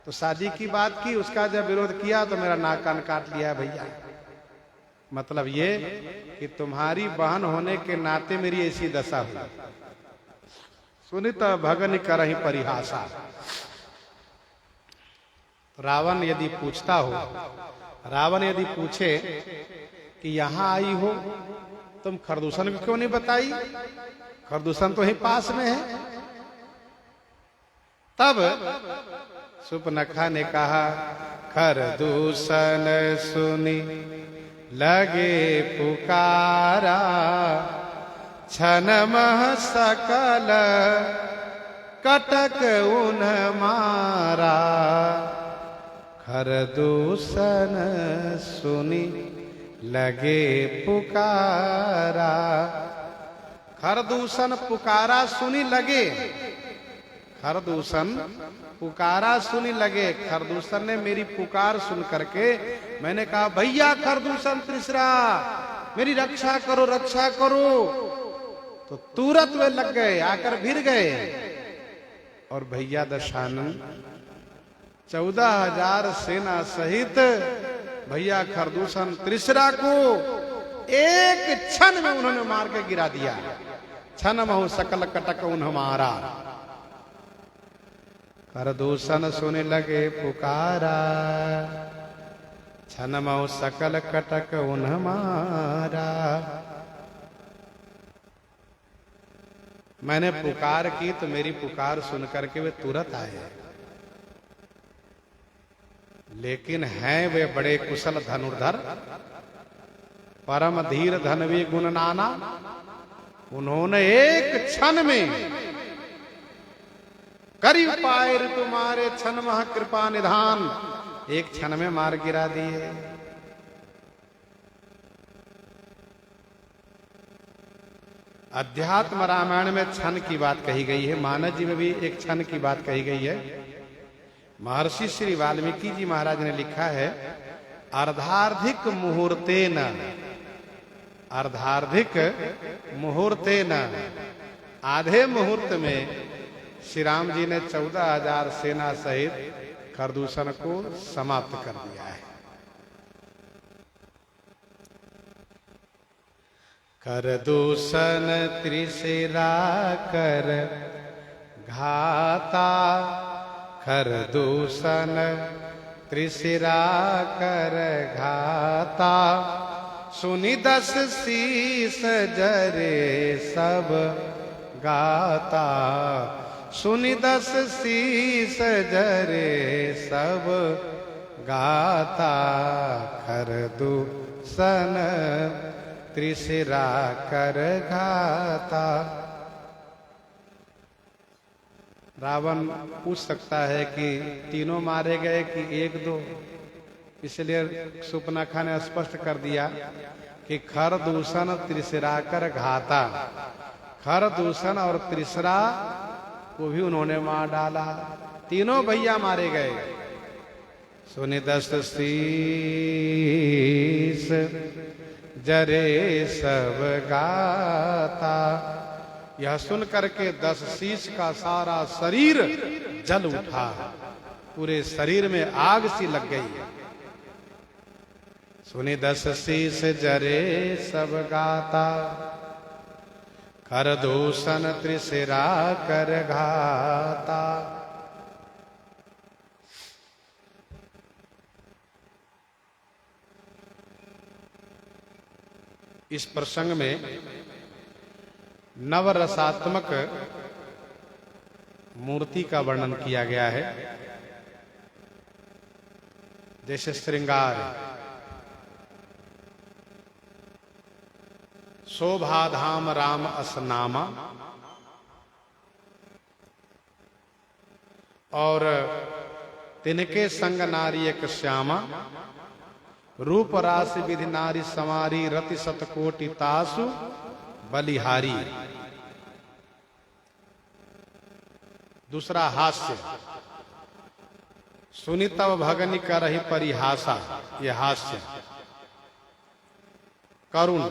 तो शादी की बात की, उसका जब विरोध किया तो मेरा नाक कान काट लिया भैया। मतलब ये कि तुम्हारी बहन होने के नाते मेरी ऐसी दशा हुई। सुनित भगन करहि परिहासा। रावण यदि पूछता हो, रावण यदि पूछे कि यहां आई हो तुम खरदूषण क्यों नहीं बताई? खरदूषण तो ही पास में है। तब सुपनखा ने कहा खरदूषण सुनी लगे पुकारा, छनमह सकल कटक उन मारा। खरदूषण सुनी लगे पुकारा। खरदूषण पुकारा सुनी लगे, खरदूषण पुकारा सुनी लगे। खरदूषण ने मेरी पुकार सुन करके मैंने कहा भैया खरदूषण तीसरा मेरी रक्षा करो रक्षा करो। तो तुरंत वे लग गए, आकर भिड़ गए। और भैया दशानन 14,000 सेना सहित भैया खरदूषण तीसरा को एक क्षण में उन्होंने मार के गिरा दिया। छन महु सकल कटक उन्ह मारा। खरदूषण सुने लगे पुकारा, छन महु सकल कटक उन्ह मारा। मैंने पुकार की तो मेरी पुकार सुन करके वे तुरंत आए। लेकिन हैं वे बड़े कुशल धनुर्धर, परम धीर धनवी गुण नाना। उन्होंने एक क्षण में करी पाए तुम्हारे क्षण मह कृपा निधान, एक क्षण में मार गिरा दिए। अध्यात्म रामायण में क्षण की बात कही गई है, मानस जी में भी एक क्षण की बात कही गई है। महर्षि श्री वाल्मीकि जी महाराज ने लिखा है अर्धार्धिक मुहूर्तेन, अर्धार्धिक मुहूर्तेन, आधे मुहूर्त में श्री राम जी ने 14,000 सेना सहित खरदूषण को समाप्त कर दिया है। खरदूषण त्रिशिरा कर घाता, खरदूषण त्रिशिरा कर घाता। सुनि 10 शीस जरे सब गाता, सुनि 10 शीस जरे सब गाता। खरदूषण त्रिशिरा कर घाता। रावण पूछ सकता है कि तीनों मारे गए कि एक दो, इसलिए सुपनखा ने स्पष्ट कर दिया कि खरदूषण त्रिशिरा कर घाता। खरदूषण और त्रिशिरा को भी उन्होंने मार डाला, तीनों भैया मारे गए। सुनि 10 शीस जरे सब गाता। यह सुन करके 10 शीश का सारा शरीर जल उठा, पूरे शरीर में आग सी लग गई। सुनि 10 शीश जरे सब गाता, खरदूषण त्रिशिरा कर घाता। इस प्रसंग में नवरसात्मक मूर्ति का वर्णन किया गया है। जैसे श्रृंगार, शोभाधाम राम असनामा, और तिनके संग नारी एक श्यामा, रूप राशि विधि नारी समारी, रति शतकोटि तासु बलिहारी। दूसरा हास्य, सुनि तब भगनि करहि परिहासा, ये हास्य। करुण,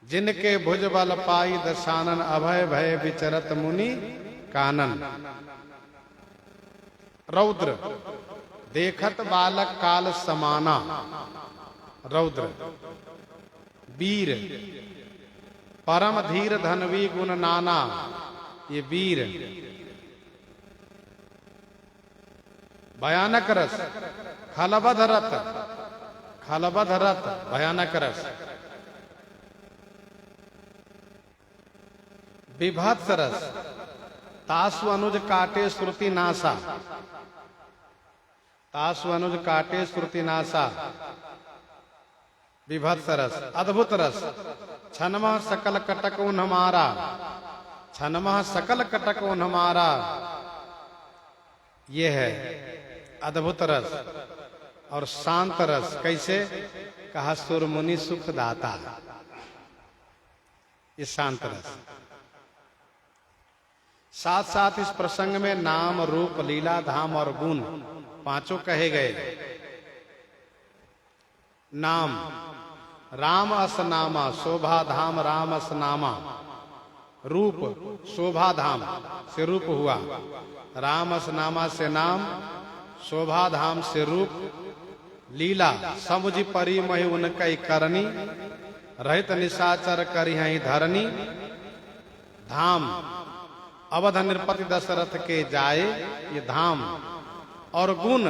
जिनके भुज बल पाई दशानन, अभय भय विचरत मुनि कानन। रौद्र, देखत बालक काल समाना, रौद्र। वीर, परम धीर धनवी गुण नाना, ये वीर। भयानक रस, खलबध रत, खलबध रत भयानक रस। विभत्स रस, तासु अनुज काटे श्रुति नासा, तासु अनुज काटे श्रुति नासा। विभत्स रस। अद्भुत रस, छनमः सकल कटक उन्ह मारा, छनमः सकल कटक उन्ह मारा, ये है अद्भुत रस। और शांत रस कैसे? कहा सुर मुनि सुख दाता, ये शांत रस। साथ साथ इस प्रसंग में नाम, रूप, लीला, धाम और गुण पांचों कहे गए। नाम, राम असनामा, शोभा धाम राम असनामा। रूप, शोभा धाम से रूप हुआ, राम असनामा से नाम, शोभा धाम से रूप। लीला, समुझ परी महि उनकई करनी, रहित निशाचर करिहहि धरनी। धाम, अवध नृपति दशरथ के जाए, ये धाम। और गुण,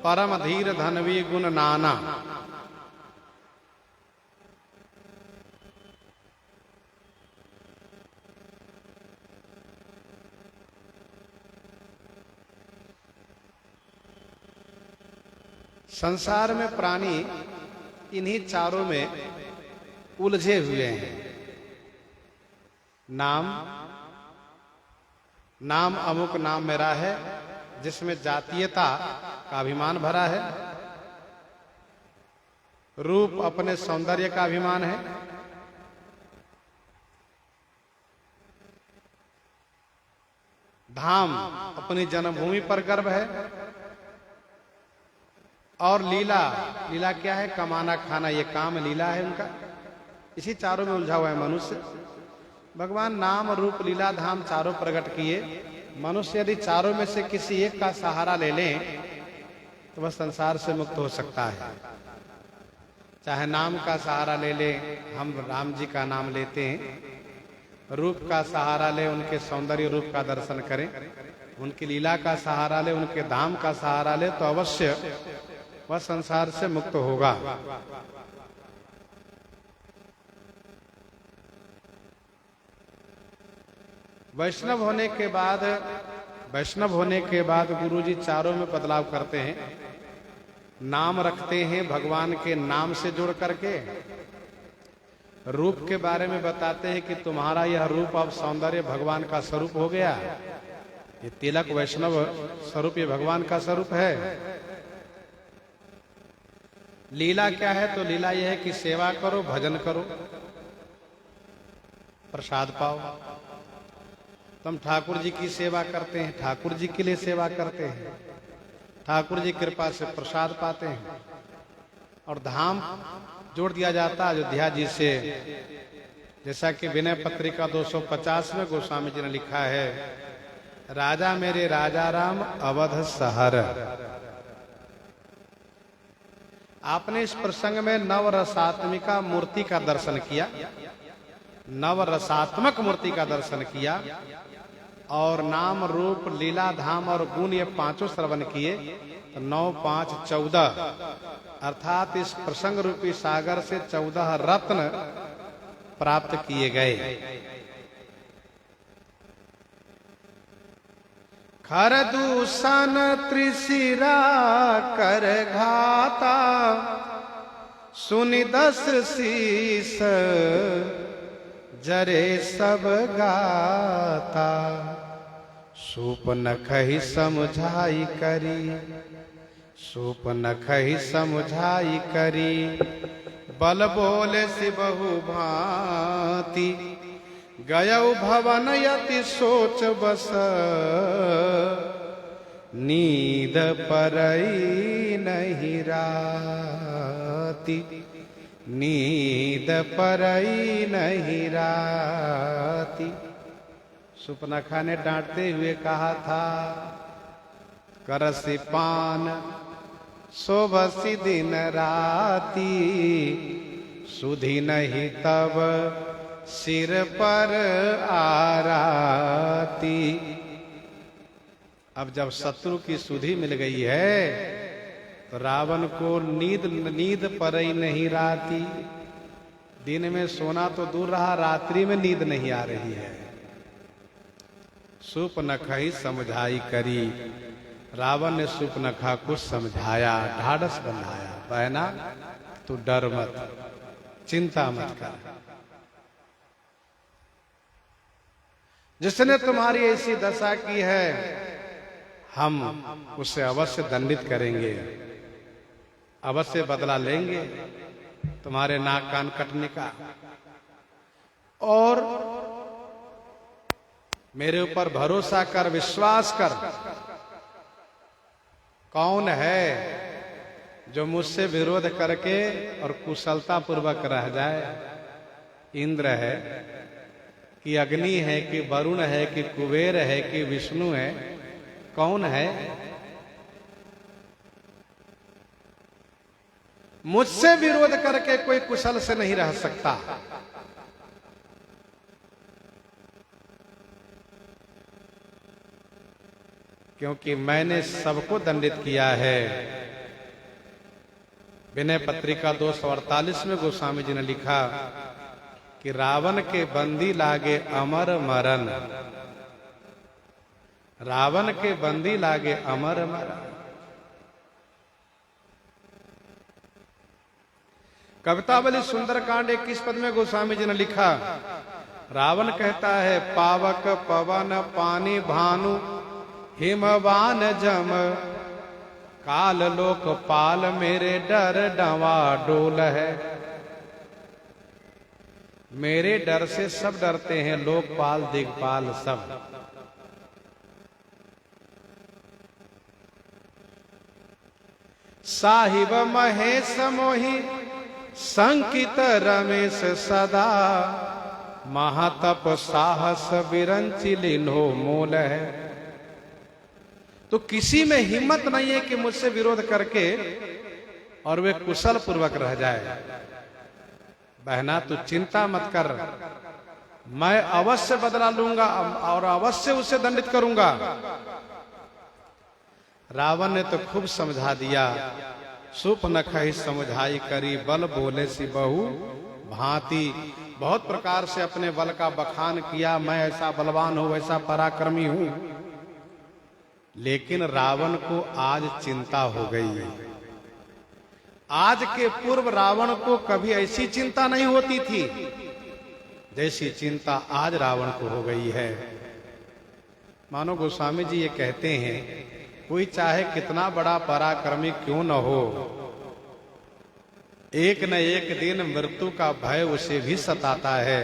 परम धीर धनवी गुण नाना। संसार में प्राणी इन्हीं चारों में उलझे हुए हैं। नाम अमुक नाम मेरा है, जिसमें जातीयता का अभिमान भरा है। रूप, अपने सौंदर्य का अभिमान है। धाम, अपनी जन्मभूमि पर गर्व है। और लीला, लीला क्या है? कमाना खाना, ये काम लीला है उनका। इसी चारों में उलझा हुआ है मनुष्य। भगवान नाम, रूप, लीला, धाम चारों प्रकट किए। मनुष्य यदि चारों में से किसी एक का सहारा ले लें तो वह संसार से मुक्त हो सकता है। चाहे नाम का सहारा ले ले, हम राम जी का नाम लेते हैं। रूप का सहारा ले, उनके सौंदर्य रूप का दर्शन करें। उनकी लीला का सहारा ले, उनके धाम का सहारा ले, तो अवश्य वह संसार से मुक्त होगा। वैष्णव होने के बाद गुरुजी चारों में बदलाव करते हैं। नाम रखते हैं भगवान के नाम से जोड़ करके। रूप के बारे में बताते हैं कि तुम्हारा यह रूप अब सौंदर्य भगवान का स्वरूप हो गया। ये तिलक वैष्णव स्वरूप, ये भगवान का स्वरूप है। लीला क्या है? तो लीला यह है कि सेवा करो, भजन करो, प्रसाद पाओ। तुम ठाकुर जी की सेवा करते हैं, ठाकुर जी के लिए सेवा करते हैं, ठाकुर जी कृपा से प्रसाद पाते हैं। और धाम जोड़ दिया जाता है अयोध्या जी से। जैसा कि विनय पत्रिका 250 में गोस्वामी जी ने लिखा है, राजा मेरे राजा राम अवध शहर। आपने इस प्रसंग में नवरसात्मिका मूर्ति का दर्शन किया, नवरसात्मक मूर्ति का दर्शन किया। और नाम, रूप, लीला, धाम और गुण, ये पांचों श्रवण किए। तो 9, 5, 14 अर्थात इस प्रसंग रूपी सागर से 14 रत्न प्राप्त किए गए। खरदूषण त्रिशिरा कर घाता, सुनि 10 शीस जरे सब गाता। सूप नखहि समझाई करी, सूप नखहि समझाई करी, बल बोले सिबहु भांति। गयौ भवन यति सोच बस, नींद परई नहीं राती, नींद परई नहीं राती। सुपनखा ने डांटते हुए कहा था, करसी पान शोभसी दिन राती, सुधी नहीं तब सिर पर आराती। अब जब शत्रु की सुधी मिल गई है तो रावण को नींद परई नहीं राती। दिन में सोना तो दूर रहा, रात्रि में नींद नहीं आ रही है। सूपनखहि समझाई करी, रावण ने सूपनखा को समझाया, ढाढ़स बंधाया। बहना तू डर मत, चिंता मत कर, जिसने तुम्हारी ऐसी दशा की है हम उसे अवश्य दंडित करेंगे, अवश्य बदला लेंगे तुम्हारे नाक कान कटने का। और मेरे ऊपर भरोसा कर, विश्वास कर। कौन है जो मुझसे विरोध करके और कुशलता पूर्वक रह जाए? इंद्र है कि अग्नि है कि वरुण है कि कुबेर है कि विष्णु है? कौन है? मुझसे विरोध करके कोई कुशल से नहीं रह सकता। क्योंकि मैंने सबको दंडित किया है। विनय पत्रिका 248 में गोस्वामी जी ने लिखा कि रावण के बंदी लागे अमर मरण, रावण के बंदी लागे अमर मरण। कवितावली सुंदरकांड 21 पद में गोस्वामी जी ने लिखा, रावण कहता है, पावक पवन पानी भानु हिमवान जम, काल लोक पाल मेरे डर डवा डोल है। मेरे डर से सब डरते हैं, लोकपाल दिग्पाल सब। साहिब महेश मोहि संकित रमेश सदा, महातप साहस विरंचि लीन्हो मूल है। तो किसी में हिम्मत नहीं है कि मुझसे विरोध करके और वे कुशल पूर्वक रह जाए। बहना तू चिंता मत कर, मैं अवश्य बदला लूंगा और अवश्य उसे दंडित करूंगा। रावण ने तो खूब समझा दिया। सूपनखहि समझाई करी, बल बोले सी बहु भांति। बहुत प्रकार से अपने बल का बखान किया, मैं ऐसा बलवान हूं, ऐसा पराक्रमी हूं। लेकिन रावण को आज चिंता हो गई। आज के पूर्व रावण को कभी ऐसी चिंता नहीं होती थी जैसी चिंता आज रावण को हो गई है। मानो गोस्वामी जी ये कहते हैं, कोई चाहे कितना बड़ा पराक्रमी क्यों न हो, एक न एक दिन मृत्यु का भय उसे भी सताता है।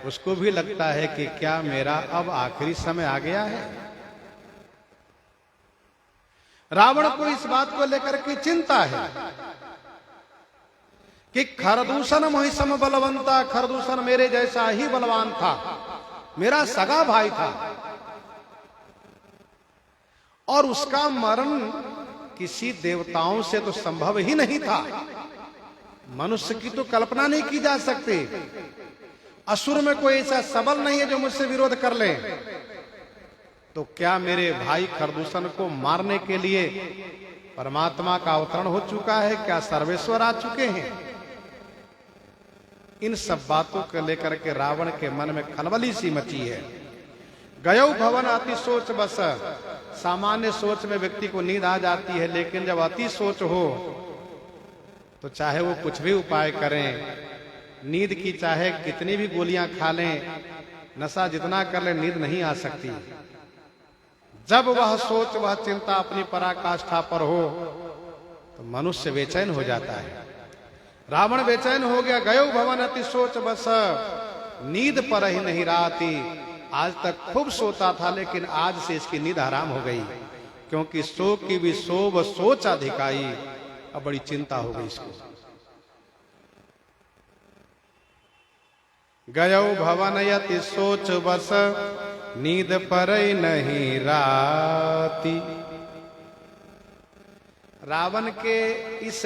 उसको भी लगता है कि क्या मेरा अब आखिरी समय आ गया है। रावण को इस बात को लेकर के चिंता है कि खरदूषण मोहि सम बलवंता, खरदूषण मेरे जैसा ही बलवान था, मेरा सगा भाई था, और उसका मरण किसी देवताओं से तो संभव ही नहीं था। मनुष्य की तो कल्पना नहीं की जा सकती। असुर में कोई ऐसा सबल नहीं है जो मुझसे विरोध कर ले। तो क्या मेरे भाई खरदूषण को मारने के लिए परमात्मा का अवतरण हो चुका है, क्या सर्वेश्वर आ चुके हैं? इन सब बातों को लेकर के रावण के मन में खलबली सी मची है। गयो भवन अति सोच बस। सामान्य सोच में व्यक्ति को नींद आ जाती है, लेकिन जब अति सोच हो तो चाहे वो कुछ भी उपाय करें, नींद की चाहे कितनी भी गोलियां खा लें, नशा जितना कर ले, नींद नहीं आ सकती। जब वह सोच, वह चिंता अपनी पराकाष्ठा पर हो तो मनुष्य बेचैन हो जाता है। रावण बेचैन हो गया। गयो भवन अति सोच बस, नींद पर ही नहीं राती। आज तक खूब सोता था, लेकिन आज से इसकी नींद हराम हो गई, क्योंकि सो की भी सोब सोच अधिकाई। अब बड़ी चिंता हो गई इसको। गयो भवन अति सोच बस, नींद पर नहीं राती। रावण के इस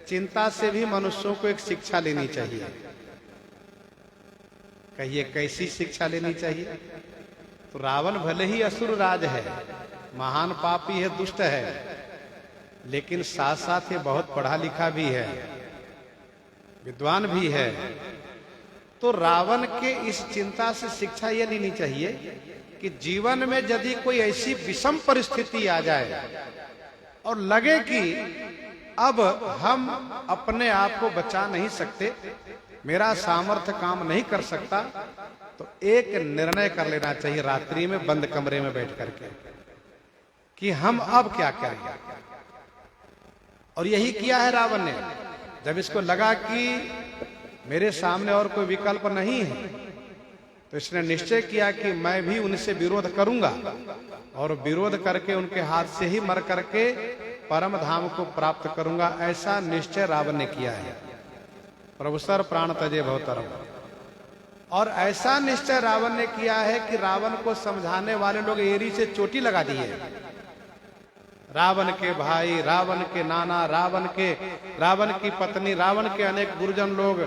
चिंता से भी मनुष्यों को एक शिक्षा लेनी चाहिए। कहिए कैसी शिक्षा लेनी चाहिए? तो रावण भले ही असुर राज है, महान पापी है, दुष्ट है, लेकिन साथ साथ ये बहुत पढ़ा लिखा भी है, विद्वान भी है। तो रावण के इस चिंता से शिक्षा यह लेनी चाहिए कि जीवन में यदि कोई ऐसी विषम परिस्थिति आ जाए और लगे कि अब हम अपने आप को बचा नहीं सकते, मेरा सामर्थ्य काम नहीं कर सकता, तो एक निर्णय कर लेना चाहिए रात्रि में बंद कमरे में बैठ करके कि हम अब क्या करें। और यही किया है रावण ने। जब इसको लगा कि मेरे सामने और कोई विकल्प नहीं है, तो इसने निश्चय किया कि मैं भी उनसे विरोध करूंगा और विरोध करके उनके हाथ से ही मर करके परम धाम को प्राप्त करूंगा। ऐसा निश्चय रावण ने किया है। प्रभु सर प्राण तजे भवतरम। और ऐसा निश्चय रावण ने किया है कि रावण को समझाने वाले लोग एरी से चोटी लगा दी है। रावण के भाई, रावण के नाना, रावण की पत्नी, रावण के अनेक गुरुजन लोग,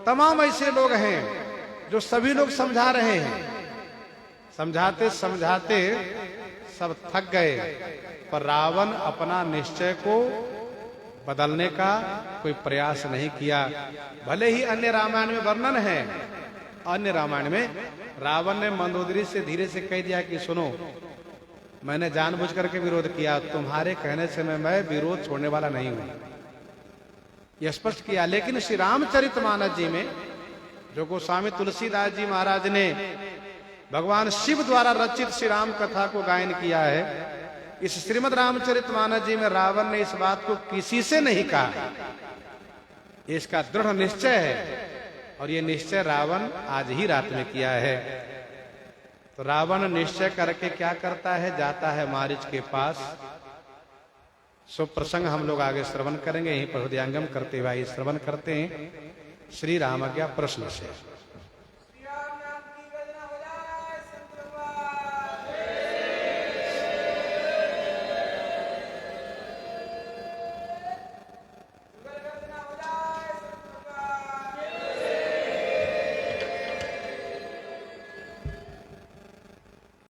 तमाम ऐसे लोग हैं जो सभी लोग समझा रहे हैं। समझाते समझाते सब थक गए, पर रावण अपना निश्चय को बदलने का कोई प्रयास नहीं किया। भले ही अन्य रामायण में वर्णन है, अन्य रामायण में रावण ने मंदोदरी से धीरे से कह दिया कि सुनो, मैंने जानबूझ करके विरोध किया, तुम्हारे कहने से मैं विरोध छोड़ने वाला नहीं हूं, यह स्पष्ट किया। लेकिन श्री रामचरितमानस जी में जो गोस्वामी तुलसीदास जी महाराज ने भगवान शिव द्वारा रचित श्री राम कथा को गायन किया है, इस श्रीमद् रामचरितमानस जी में रावण ने इस बात को किसी से नहीं कहा। इसका दृढ़ निश्चय है, और ये निश्चय रावण आज ही रात में किया है। तो रावण निश्चय करके क्या करता है? जाता है मारीच के पास। सो प्रसंग हम लोग आगे श्रवण करेंगे। यहीं पर हृदयंगम करते हुए श्रवण करते हैं श्री राम आज्ञा प्रश्न से।